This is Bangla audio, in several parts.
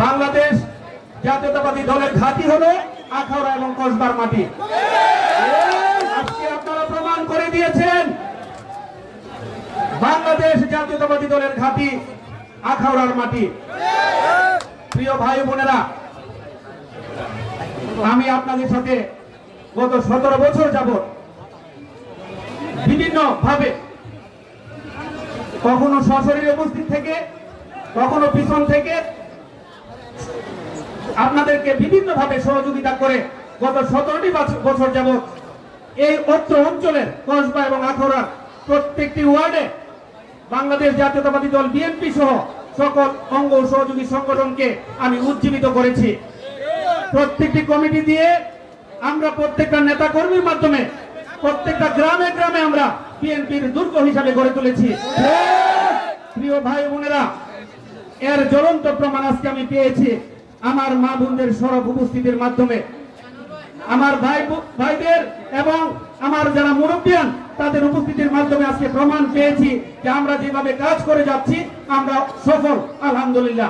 বাংলাদেশ জাতীয়তাবাদী দলের ঘাঁটি হলো আখাউড়া এবং কসবার মাটি। আজকে আপনারা প্রমাণ করে দিয়েছেন বাংলাদেশ জাতীয়তাবাদী দলের ঘাঁটি আখাউড়ার মাটি। প্রিয় ভাই বোনেরা, আমি আপনাদের সাথে গত 17 বছর যাবত বিভিন্ন ভাবে কখনো সশরীরে উপস্থিত থেকে কখনো পিছন থেকে আপনাদেরকে বিভিন্ন ভাবে সহযোগিতা করে গত 17টি বছর যাবত এই অত্র অঞ্চলের কসবা এবং আখাউড়ার প্রত্যেকটি ওয়ার্ডে বাংলাদেশ জাতীয়তাবাদী দল বিএনপি সহ সকল অঙ্গ সহযোগী সংগঠনকে আমি উজ্জীবিত করেছি। প্রত্যেকটি কমিটি দিয়ে আমরা প্রত্যেকটা নেতা কর্মীর মাধ্যমে প্রত্যেকটা গ্রামে গ্রামে আমরা বিএনপির দুর্গ হিসাবে গড়ে তুলেছি। প্রিয় ভাই বোনেরা, এর জ্বলন্ত প্রমাণ আজকে আমি পেয়েছি আমার মা বোনদের সরব উপস্থিতির মাধ্যমে, আমার ভাইদের এবং আমার যারা মুরব্বিয়ান তাদের উপস্থিতির মাধ্যমে আজকে প্রমাণ পেয়েছি যে আমরা যেভাবে কাজ করে যাচ্ছি আমরা সফল, আলহামদুলিল্লাহ।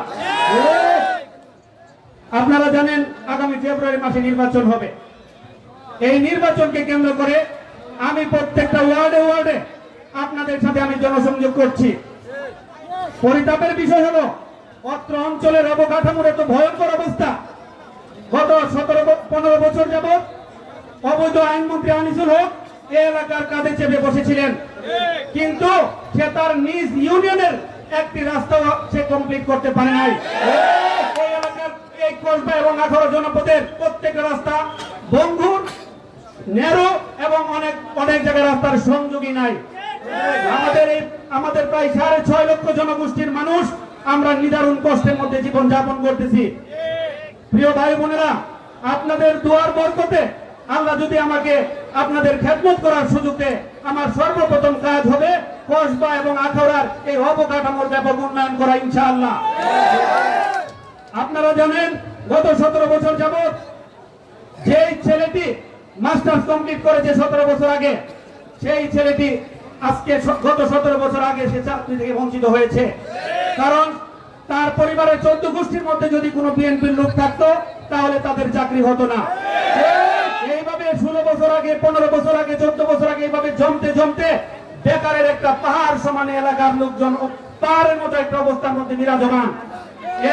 আপনারা জানেন আগামী ফেব্রুয়ারি মাসে নির্বাচন হবে। এই নির্বাচনকে কেন্দ্র করে আমি প্রত্যেকটা ওয়ার্ডে ওয়ার্ডে আপনাদের সাথে আমি জনসংযোগ করছি। পরিতাপের বিষয় হলো অত্র অঞ্চলের অবকাঠামোর এত ভয়ঙ্কর অবস্থা। গত 17-15 বছর যাবৎ অবৈধ আইনমন্ত্রী আনিসুল হক এই এলাকার কাঁধে চেপে বসেছিলেন, কিন্তু সে তার নিজ ইউনিয়নের একটি রাস্তা সে কমপ্লিট করতে পারে নাই। এই এলাকার এই কসবা এবং আখাউড়া জনপদের প্রত্যেকটা রাস্তা ভঙ্গুর, ন্যারো এবং অনেক জায়গায় রাস্তার সংযোগই নাই। আমাদের প্রায় 6.5 লক্ষ জনগোষ্ঠীর মানুষ আমরা নিদারুণ কষ্টের মধ্যে জীবন যাপন করতেছি। প্রিয় ভাই বোনেরা, আপনাদের দুয়ার বরকতে আল্লাহ যদি আমাকে আপনাদের খেদমত করার সুযোগ দেয়, আমার সর্বপ্রথম কাজ হবে কসবা এবং আখাউড়ার এই অবকাঠামোর ব্যাপক উন্নয়ন করা, ইনশাআল্লাহ। আপনারা জানেন গত 17 বছর যাবত যেই ছেলেটি মাস্টার্স কমপ্লিট করেছে 17 বছর আগে, সেই ছেলেটি আজকে গত 17 বছর আগে সে চাকরি থেকে বঞ্চিত হয়েছে। কারণ তার পরিবারের 14 গোষ্ঠীর মধ্যে যদি কোনো বিএনপির লোক থাকতো তাহলে তাদের চাকরি হতো না। এইভাবে 16 বছর আগে, 15 বছর আগে, 14 বছর আগে এইভাবে জমতে জমতে বেকারের একটা পাহাড় সমান এলাকার লোকজন পাহাড়ের মতো একটা অবস্থার মধ্যে বিরাজমান।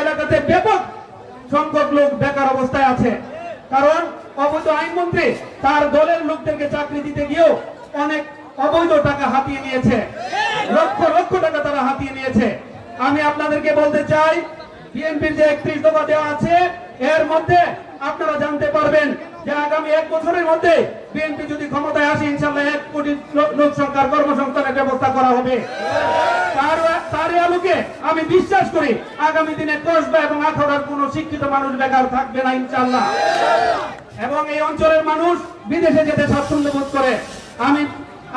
এলাকাতে ব্যাপক সংখ্যক লোক বেকার অবস্থায় আছে, কারণ অবৈধ আইনমন্ত্রী তার দলের লোকদেরকে চাকরি দিতে গিয়েও অনেক অবৈধ টাকা হাতিয়ে নিয়েছে, লক্ষ লক্ষ টাকা তারা হাতিয়ে নিয়েছে। আমি আপনাদেরকে বলতে চাই, বিএনপির যে 31 দফা দেওয়া আছে এর মধ্যে আপনারা জানতে পারবেন যে আগামী 1 বছরের মধ্যে বিএনপি যদি ক্ষমতায় আসে ইনশাআল্লাহ 1 কোটি লোক সংখ্যার কর্মসংস্থানের ব্যবস্থা করা হবে। তার আলোকে আমি বিশ্বাস করি আগামী দিনে কসবা এবং আখাউড়ার কোনো শিক্ষিত মানুষ বেকার থাকবে না, ইনশাআল্লাহ। এবং এই অঞ্চলের মানুষ বিদেশে যেতে স্বাচ্ছন্দ্য বোধ করে।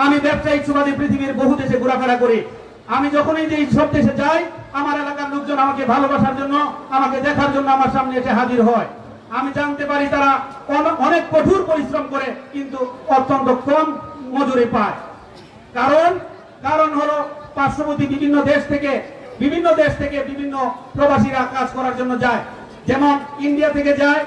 আমি ব্যবসায়িক সুবাদে পৃথিবীর বহু দেশে ঘোরাফেরা করি। আমি যখনই যে সব দেশে যাই আমার এলাকার লোকজন আমাকে ভালোবাসার জন্য, আমাকে দেখার জন্য আমার সামনে এসে হাজির হয়। আমি জানতে পারি তারা অনেক কঠোর পরিশ্রম করে কিন্তু অত্যন্ত কম মজুরি পায়। কারণ হলো পার্শ্ববর্তী বিভিন্ন দেশ থেকে বিভিন্ন প্রবাসীরা কাজ করার জন্য যায়। যেমন ইন্ডিয়া থেকে যায়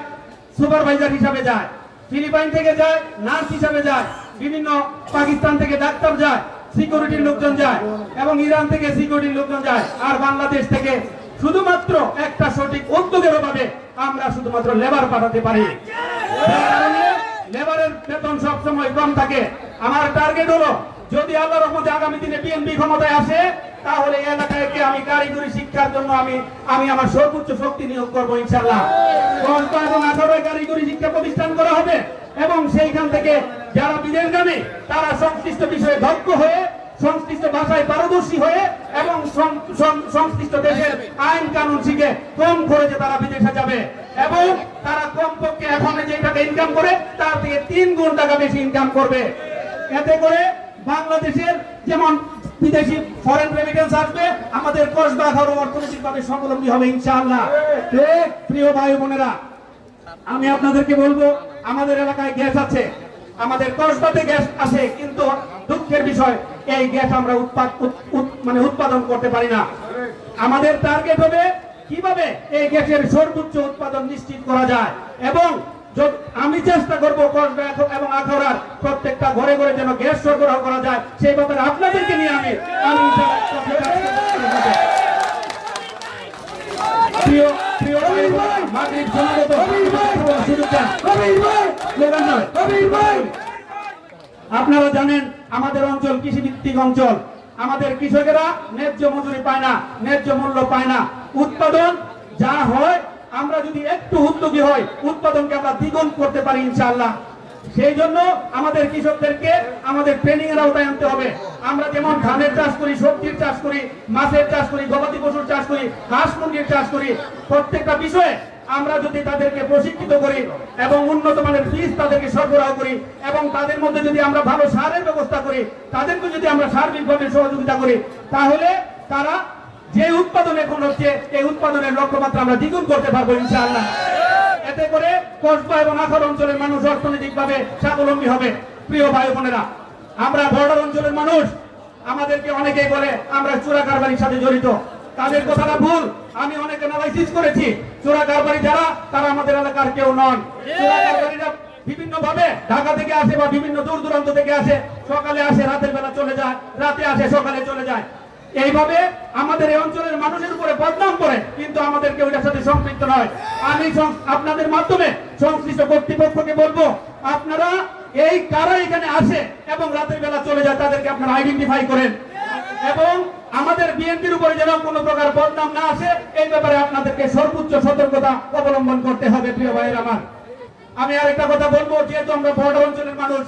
সুপারভাইজার হিসাবে যায়, ফিলিপাইন থেকে যায় নার্স হিসাবে যায়, বিভিন্ন পাকিস্তান থেকে ডাক্তার যায়, সিকিউরিটির লোকজন যায়, এবং ইরান থেকে সিকিউরিটির লোকজন যায়। আর বাংলাদেশ থেকে শুধুমাত্র একটা সঠিক উদ্যোগের অভাবে আমরা শুধুমাত্র লেবার পাঠাতে পারি। লেবারের বেতন সবসময় কম থাকে। আমার টার্গেট হলো যদি আল্লাহর রহমতে আগামী দিনে বিএনপি ক্ষমতায় আসে তাহলে এলাকায় আমি কারিগরি শিক্ষার জন্য আমি আমার সর্বোচ্চ শক্তি নিয়োগ করবো, ইনশাআল্লাহ। কসবা এবং আখাউড়ায় কারিগরি শিক্ষা প্রতিষ্ঠান করা হবে এবং সেইখান থেকে যারা বিদেশগামী তারা সংশ্লিষ্ট বিষয়ে দক্ষ হয়ে, সংশ্লিষ্ট ভাষায় পারদর্শী হয়ে এবং সংশ্লিষ্ট দেশের আইন কানুন শিখে কম খরচে তারা বিদেশে যাবে এবং তারা কমপক্ষে এখন যে টাকা ইনকাম করে তার থেকে 3 গুণ টাকা বেশি ইনকাম করবে। এতে করে বাংলাদেশের যেমন বিদেশি ফরেন রেমিটেন্স আসবে, আমাদের কসবা আখাউড়া অর্থনৈতিকভাবে স্বাবলম্বী হবে, ইনশাআল্লাহ। প্রিয় ভাই বোনেরা, আমি আপনাদেরকে বলবো আমাদের এলাকায় গ্যাস আছে, আমাদের কসবাতে গ্যাস আছে, কিন্তু দুঃখের বিষয় এই গ্যাস আমরা উৎপাদন করতে পারি না। আমাদের টার্গেট হবে কিভাবে এই গ্যাসের সর্বোচ্চ উৎপাদন নিশ্চিত করা যায় এবং আমি চেষ্টা করবো কসবা এবং আখাউড়ার প্রত্যেকটা ঘরে ঘরে যেন গ্যাস সরবরাহ করা যায় সেই ব্যাপারে আপনাদেরকে নিয়ে আমি আপনারা জানেন আমাদের অঞ্চল কৃষিভিত্তিক অঞ্চল, আমাদের কৃষকেরা ন্যায্য মজুরি পায় না, ন্যায্য মূল্য পায় না। উৎপাদন যা হয় আমরা যদি একটু উদ্যোগী হই উৎপাদনকে আমরা দ্বিগুণ করতে পারি ইনশাআল্লাহ। সেই জন্য আমাদের কৃষকদেরকে আমাদের ট্রেনিং এর আওতায় আনতে হবে। আমরা যেমন ধানের চাষ করি, সবজির চাষ করি, মাছের চাষ করি, গবাদি পশুর চাষ করি, হাঁস মুরগির চাষ করি, প্রত্যেকটা বিষয়ে আমরা যদি তাদেরকে প্রশিক্ষিত করি এবং উন্নত মানের বীজ তাদেরকে সরবরাহ করি এবং তাদের মধ্যে যদি আমরা ভালো সারের ব্যবস্থা করি, তাদেরকে যদি আমরা সার্বিকভাবে সহযোগিতা করি, তাহলে তারা যে উৎপাদন এখন হচ্ছে এই উৎপাদনের লক্ষ্যমাত্রা আমরা দ্বিগুণ করতে পারবো ইনশাআল্লাহ। এতে করে কসবা এবং আখাউড়া অঞ্চলের মানুষ অর্থনৈতিকভাবে স্বাবলম্বী হবে। প্রিয় ভাই বোনেরা, আমরা বর্ডার অঞ্চলের মানুষ, আমাদেরকে অনেকেই বলে আমরা চোরা কারবারির সাথে জড়িত। তাদের কথাটা ভুল। আমি অনেক অ্যানালাইসিস করেছি, চোরা কারবারি যারা তারা আমাদের এলাকার কেউ নন। চোরা কারবারিরা বিভিন্ন ভাবে ঢাকা থেকে আসে বা বিভিন্ন দূর দূরান্ত থেকে আসে, সকালে আসে রাতের বেলা চলে যায়, রাতে আসে সকালে চলে যায়। এইভাবে আমাদের এই অঞ্চলের মানুষের উপরে বদনাম করে, কিন্তু আমাদেরকে ওইটার সাথে সম্পৃক্ত নয়। আমি আপনাদের মাধ্যমে সংশ্লিষ্ট কর্তৃপক্ষকে বলবো, আপনারা এই কারা এখানে আসে এবং রাতের বেলা চলে যায় তাদেরকে আপনারা আইডেন্টিফাই করেন এবং আমাদের বিএনপির উপরে যেন কোনো প্রকার বদনাম না আসে এই ব্যাপারে আপনাদেরকে সর্বোচ্চ সতর্কতা অবলম্বন করতে হবে। প্রিয় ভাইয়ের আমার, আমি আরেকটা কথা বলবো, যেহেতু আমরা বর্ডার অঞ্চলের মানুষ,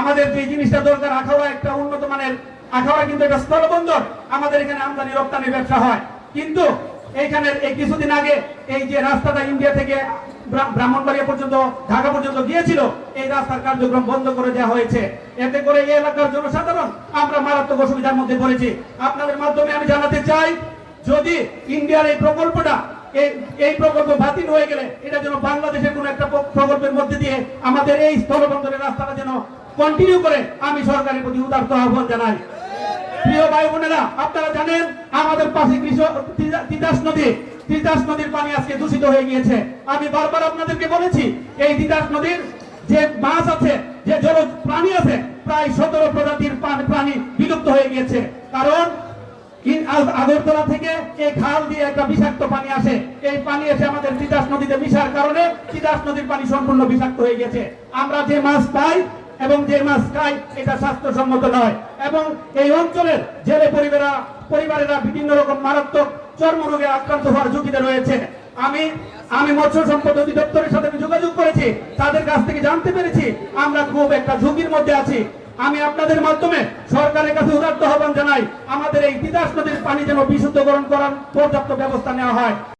আমাদের যে জিনিসটা দরকার, আখাউড়া একটা উন্নত মানের, আখাউড়া কিন্তু একটা স্থলবন্দর, আমাদের এখানে আমদানি রপ্তানি ব্যবসা হয়। কিন্তু এইখানে এই কিছুদিন আগে এই যে রাস্তাটা ইন্ডিয়া থেকে ব্রাহ্মণবাড়িয়া পর্যন্ত ঢাকা পর্যন্ত গিয়েছিল, এই রাস্তার কার্যক্রম বন্ধ করে দেওয়া হয়েছে। এতে করে এই এলাকার জনসাধারণ আমরা মারাত্মক অসুবিধার মধ্যে পড়েছি। আপনাদের মাধ্যমে আমি জানাতে চাই, যদি ইন্ডিয়ার এই প্রকল্পটা এই প্রকল্প বাতিল হয়ে গেলে এটা যেন বাংলাদেশের কোন একটা প্রকল্পের মধ্যে দিয়ে আমাদের এই স্থলবন্দরের রাস্তাটা যেন কন্টিনিউ করে আমি সরকারের প্রতি উদারত আহ্বান জানাই। প্রিয় ভাই বোনেরা, আপনারা জানেন আমাদের পাশে তিতাস নদীর পানি আজকে দূষিত হয়ে গিয়েছে। আমি বারবার আপনাদেরকে বলেছি, এই তিতাস নদীর যে মাছ আছে, যে জল প্রাণী আছে, প্রায় 17 প্রজাতির প্রাণী বিলুপ্ত হয়ে গিয়েছে। কারণ আগরতলা থেকে এই খাল দিয়ে একটা বিষাক্ত পানি আসে, এই পানি এসে আমাদের তিতাস নদীতে মিশার কারণে তিতাস নদীর পানি সম্পূর্ণ বিষাক্ত হয়ে গেছে। আমরা যে মাছ পাই এবং যে মাছ খাই এটা স্বাস্থ্যসম্মত নয় এবং এই অঞ্চলের জেলে পরিবারেরা বিভিন্ন রকম মারাত্মক চর্মরোগে আক্রান্ত হওয়ার ঝুঁকিতে রয়েছে। আমি মৎস্য সম্পদ অধিদপ্তরের সাথে যোগাযোগ করেছি, তাদের কাছ থেকে জানতে পেরেছি আমরা খুব একটা ঝুঁকির মধ্যে আছি। আমি আপনাদের মাধ্যমে সরকারের কাছে উদাত্ত আহ্বান জানাই, আমাদের এই তিতাস নদীর পানি যেন বিশুদ্ধকরণ করার পর্যাপ্ত ব্যবস্থা নেওয়া হয়।